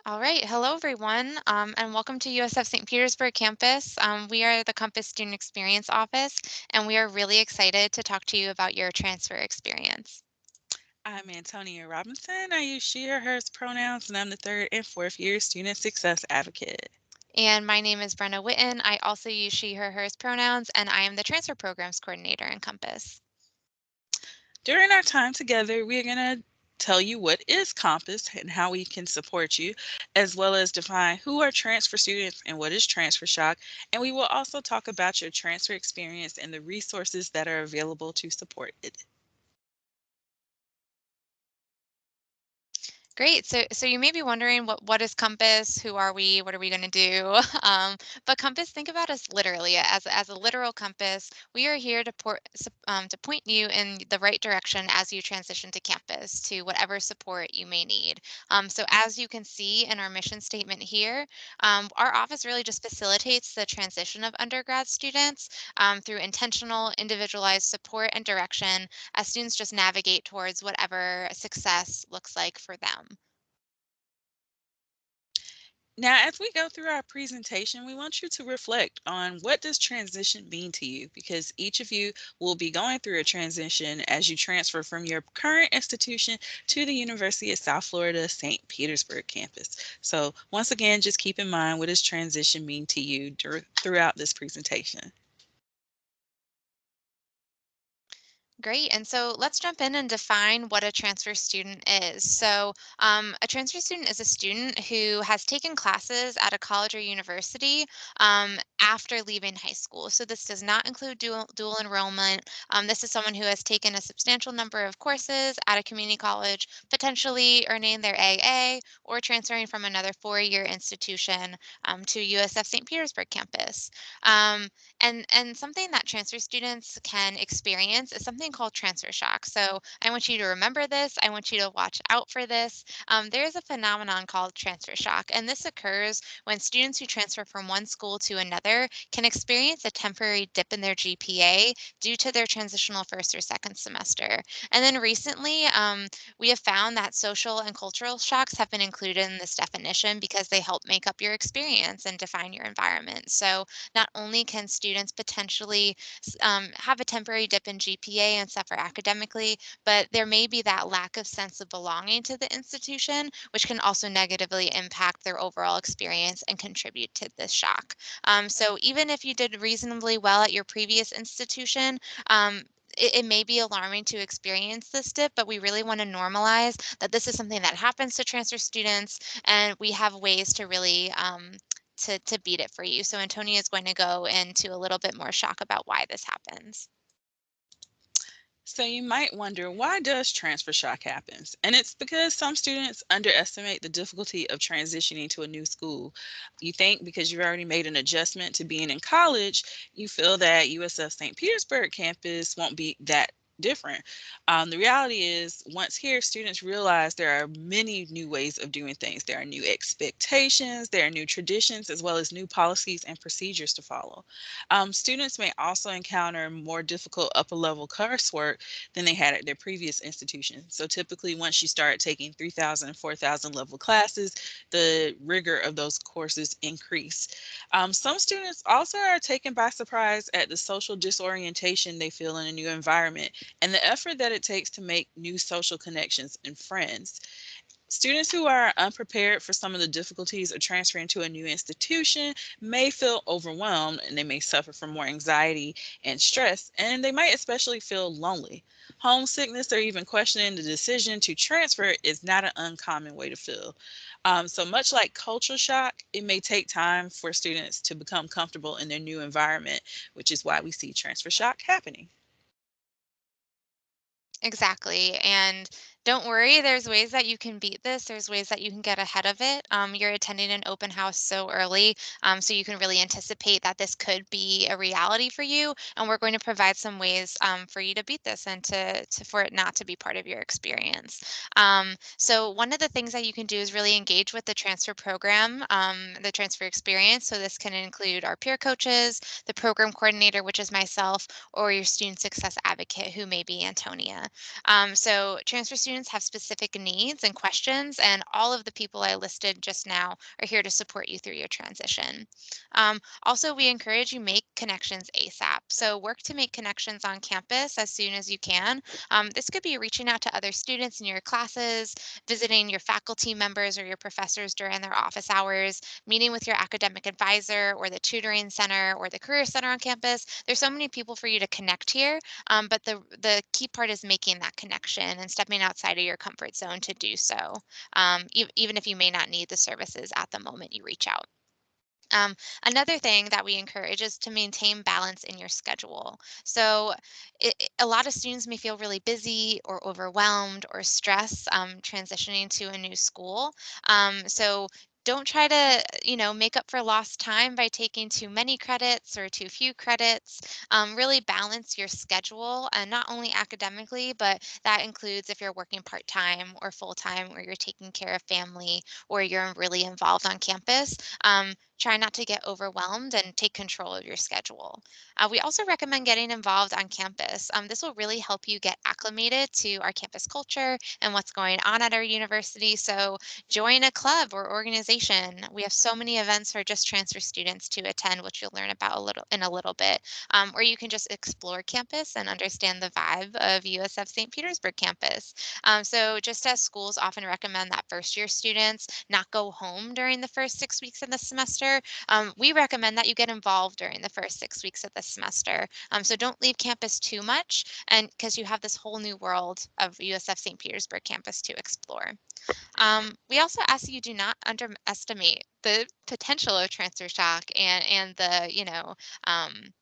All right. Hello, everyone, and welcome to USF St. Petersburg campus. We are the Compass Student Experience Office, and we are really excited to talk to you about your transfer experience. I'm Antonia Robinson. I use she, her, hers pronouns, and I'm the third and fourth year student success advocate. And my name is Brenna Witten. I also use she, her, hers pronouns, and I am the Transfer Programs Coordinator in Compass. During our time together, we're going to tell you what is Compass and how we can support you, as well as define who are transfer students and what is transfer shock. And we will also talk about your transfer experience and the resources that are available to support it. Great. So you may be wondering what is Compass? Who are we? What are we going to do? But Compass, think about us literally as a literal compass. We are here to point you in the right direction as you transition to campus to whatever support you may need. So as you can see in our mission statement here, our office really just facilitates the transition of undergrad students through intentional, individualized support and direction as students just navigate towards whatever success looks like for them. Now, as we go through our presentation, we want you to reflect on what does transition mean to you because each of you will be going through a transition as you transfer from your current institution to the University of South Florida St. Petersburg campus. So once again, just keep in mind what does transition mean to you throughout this presentation. Great. And so let's jump in and define what a transfer student is. So, a transfer student is a student who has taken classes at a college or university after leaving high school. So, this does not include dual enrollment. This is someone who has taken a substantial number of courses at a community college, potentially earning their AA or transferring from another 4-year institution to USF St. Petersburg campus. Um, and something that transfer students can experience is something called transfer shock. So I want you to remember this. I want you to watch out for this. There is a phenomenon called transfer shock, and this occurs when students who transfer from one school to another can experience a temporary dip in their GPA due to their transitional first or second semester. And then recently, we have found that social and cultural shocks have been included in this definition because they help make up your experience and define your environment. So not only can students potentially have a temporary dip in GPA and suffer academically, but there may be that lack of sense of belonging to the institution, which can also negatively impact their overall experience and contribute to this shock. So even if you did reasonably well at your previous institution, it may be alarming to experience this dip, but we really want to normalize that this is something that happens to transfer students, and we have ways to really to beat it for you. So Antonia is going to go into a little bit more shock about why this happens. So you might wonder, why does transfer shock happens? And it's because some students underestimate the difficulty of transitioning to a new school. You think because you've already made an adjustment to being in college, you feel that USF St. Petersburg campus won't be that different. The reality is, once here, students realize there are many new ways of doing things. There are new expectations, there are new traditions, as well as new policies and procedures to follow. Students may also encounter more difficult upper level coursework than they had at their previous institution. So typically, once you start taking 3,000 and 4,000 level classes, the rigor of those courses increase. Some students also are taken by surprise at the social disorientation they feel in a new environment and the effort that it takes to make new social connections and friends. Students who are unprepared for some of the difficulties of transferring to a new institution may feel overwhelmed and they may suffer from more anxiety and stress, and they might especially feel lonely. Homesickness or even questioning the decision to transfer is not an uncommon way to feel. So, much like culture shock, it may take time for students to become comfortable in their new environment, which is why we see transfer shock happening. Exactly. And don't worry, there's ways that you can beat this. There's ways that you can get ahead of it. You're attending an open house so early, so you can really anticipate that this could be a reality for you. And we're going to provide some ways for you to beat this and for it not to be part of your experience. So one of the things that you can do is really engage with the transfer program, the transfer experience. So this can include our peer coaches, the program coordinator, which is myself, or your student success advocate, who may be Antonia. So transfer students students have specific needs and questions, and all of the people I listed just now are here to support you through your transition. Also, we encourage you make connections ASAP. So work to make connections on campus as soon as you can. This could be reaching out to other students in your classes, visiting your faculty members or your professors during their office hours, meeting with your academic advisor or the tutoring center or the career center on campus. There's so many people for you to connect here, but the key part is making that connection and stepping outside of your comfort zone to do so, even if you may not need the services at the moment you reach out. Um, Another thing that we encourage is to maintain balance in your schedule. So, a lot of students may feel really busy or overwhelmed or stressed transitioning to a new school. So, don't try to, make up for lost time by taking too many credits or too few credits. Really balance your schedule, and not only academically, but that includes if you're working part time or full time, or you're taking care of family, or you're really involved on campus. Try not to get overwhelmed and take control of your schedule. We also recommend getting involved on campus. This will really help you get acclimated to our campus culture and what's going on at our university. So, join a club or organization. We have so many events for just transfer students to attend, which you'll learn about a little bit. Or you can just explore campus and understand the vibe of USF St. Petersburg campus. So, just as schools often recommend that first year students not go home during the first 6 weeks of the semester, we recommend that you get involved during the first 6 weeks of the semester. So, don't leave campus too much, and because you have this whole new world of USF St. Petersburg campus to explore. We also ask that you do not underestimate the potential of transfer shock and the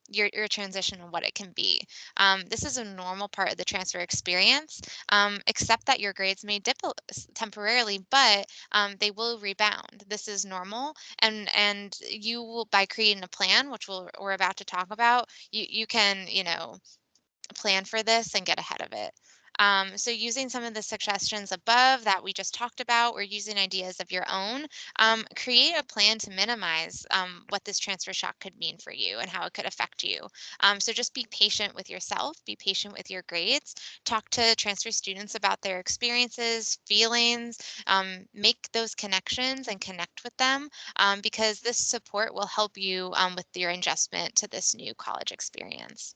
your transition and what it can be. This is a normal part of the transfer experience, except that your grades may dip temporarily, but they will rebound. This is normal, and you will, by creating a plan, which we're about to talk about, you can plan for this and get ahead of it. So using some of the suggestions above that we just talked about, or using ideas of your own, create a plan to minimize what this transfer shock could mean for you and how it could affect you. So just be patient with yourself, be patient with your grades, talk to transfer students about their experiences, feelings, make those connections and connect with them, because this support will help you with your adjustment to this new college experience.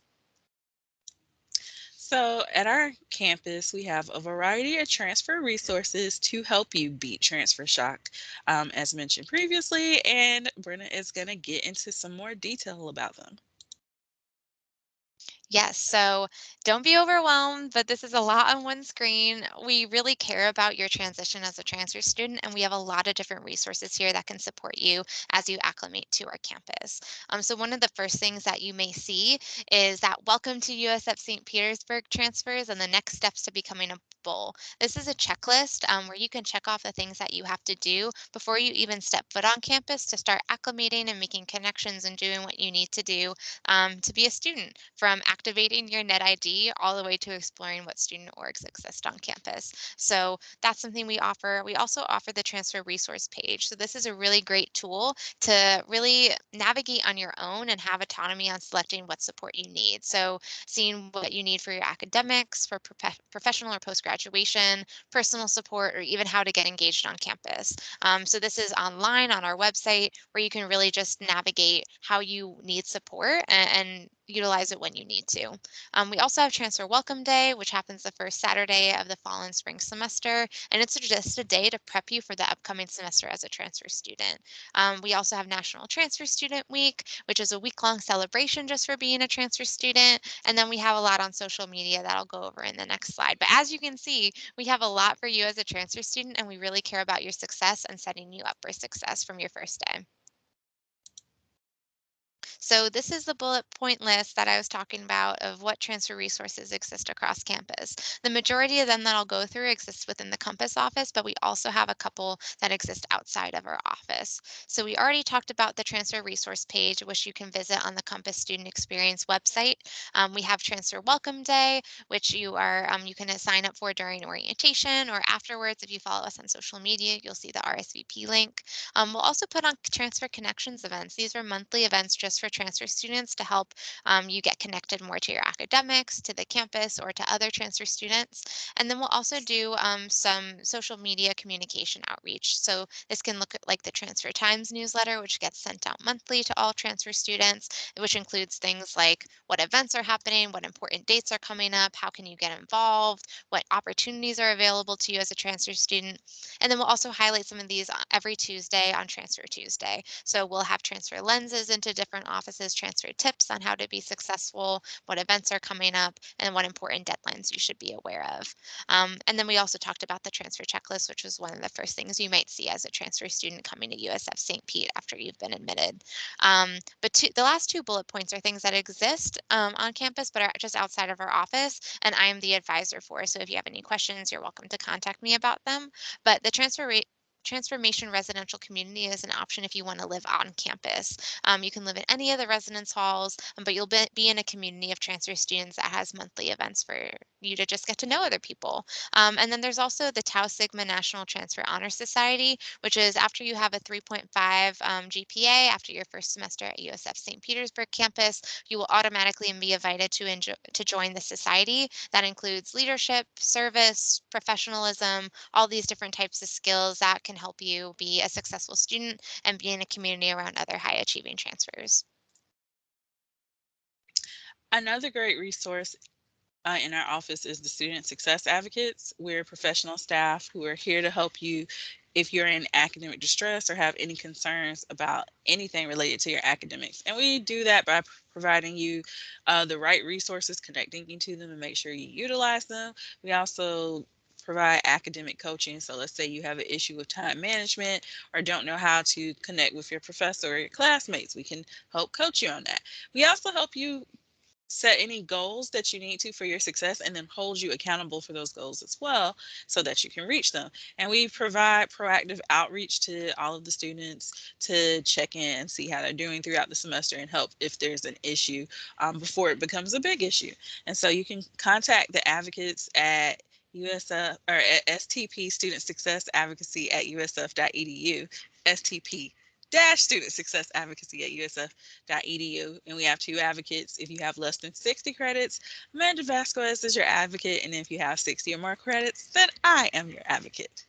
So, at our campus, we have a variety of transfer resources to help you beat transfer shock, as mentioned previously, and Brenna is going to get into some more detail about them. Yes, so don't be overwhelmed, but this is a lot on one screen. We really care about your transition as a transfer student, and we have a lot of different resources here that can support you as you acclimate to our campus. So, one of the first things that you may see is that Welcome to USF St. Petersburg transfers and the next steps to becoming a bull. This is a checklist where you can check off the things that you have to do before you even step foot on campus to start acclimating and making connections and doing what you need to do to be a student, from activating your net ID all the way to exploring what student orgs exist on campus. So that's something we offer. We also offer the transfer resource page. So this is a really great tool to really navigate on your own and have autonomy on selecting what support you need. So seeing what you need for your academics, for professional or post graduation, personal support, or even how to get engaged on campus. So this is online on our website where you can really just navigate how you need support and utilize it when you need to. We also have Transfer Welcome Day, which happens the first Saturday of the fall and spring semester, and it's just a day to prep you for the upcoming semester as a transfer student. We also have National Transfer Student Week, which is a week-long celebration just for being a transfer student, and then we have a lot on social media that I'll go over in the next slide. But as you can see, we have a lot for you as a transfer student, and we really care about your success and setting you up for success from your first day. So this is the bullet point list that I was talking about of what transfer resources exist across campus. The majority of them that I'll go through exist within the Compass office, but we also have a couple that exist outside of our office. So we already talked about the transfer resource page, which you can visit on the Compass Student Experience website. We have Transfer Welcome Day, which you can sign up for during orientation or afterwards. If you follow us on social media, you'll see the RSVP link. We'll also put on Transfer Connections events. These are monthly events just for transfer students to help you get connected more to your academics, to the campus, or to other transfer students. And then we'll also do some social media communication outreach. So this can look at like the Transfer Times newsletter, which gets sent out monthly to all transfer students, which includes things like what events are happening, what important dates are coming up, how can you get involved, what opportunities are available to you as a transfer student. And then we'll also highlight some of these every Tuesday on Transfer Tuesday. So we'll have transfer lenses into different offices, transfer tips on how to be successful, what events are coming up, and what important deadlines you should be aware of. And then we also talked about the transfer checklist, which was one of the first things you might see as a transfer student coming to USF St. Pete after you've been admitted. The last two bullet points are things that exist on campus but are just outside of our office, and I am the advisor for. So if you have any questions, you're welcome to contact me about them. But the Transformation Residential Community is an option if you want to live on campus. You can live in any of the residence halls, but you'll be in a community of transfer students that has monthly events for you to just get to know other people. And then there's also the Tau Sigma National Transfer Honor Society, which is after you have a 3.5 GPA after your first semester at USF St. Petersburg campus, you will automatically be invited to join the society. That includes leadership, service, professionalism, all these different types of skills that can help you be a successful student and be in a community around other high achieving transfers. Another great resource in our office is the Student Success Advocates. We're professional staff who are here to help you if you're in academic distress or have any concerns about anything related to your academics. And we do that by providing you the right resources, connecting you to them, and make sure you utilize them. We also provide academic coaching. So let's say you have an issue with time management or don't know how to connect with your professor or your classmates, we can help coach you on that. We also help you set any goals that you need to for your success and then hold you accountable for those goals as well so that you can reach them. And we provide proactive outreach to all of the students to check in and see how they're doing throughout the semester and help if there's an issue before it becomes a big issue. And so you can contact the advocates at USF or at STP Student Success Advocacy at usf.edu, STP Student Success Advocacy at usf.edu. And we have two advocates. If you have less than 60 credits, Amanda Vasquez is your advocate. And if you have 60 or more credits, then I am your advocate.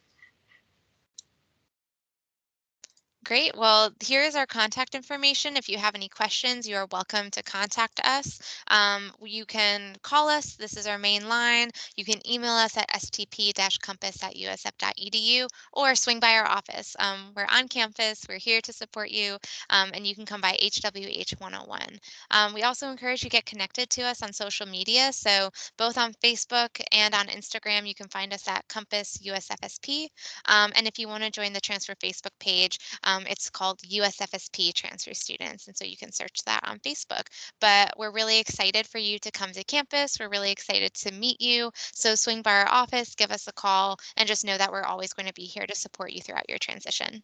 Great. Well, here is our contact information. If you have any questions, you are welcome to contact us. You can call us. This is our main line. You can email us at stp-compass@usf.edu or swing by our office. We're on campus. We're here to support you, and you can come by HWH 101. We also encourage you to get connected to us on social media. So both on Facebook and on Instagram, you can find us at Compass USFSP. And if you want to join the Transfer Facebook page, it's called USFSP Transfer Students, and so you can search that on Facebook. But we're really excited for you to come to campus. We're really excited to meet you. So swing by our office, give us a call, and just know that we're always going to be here to support you throughout your transition.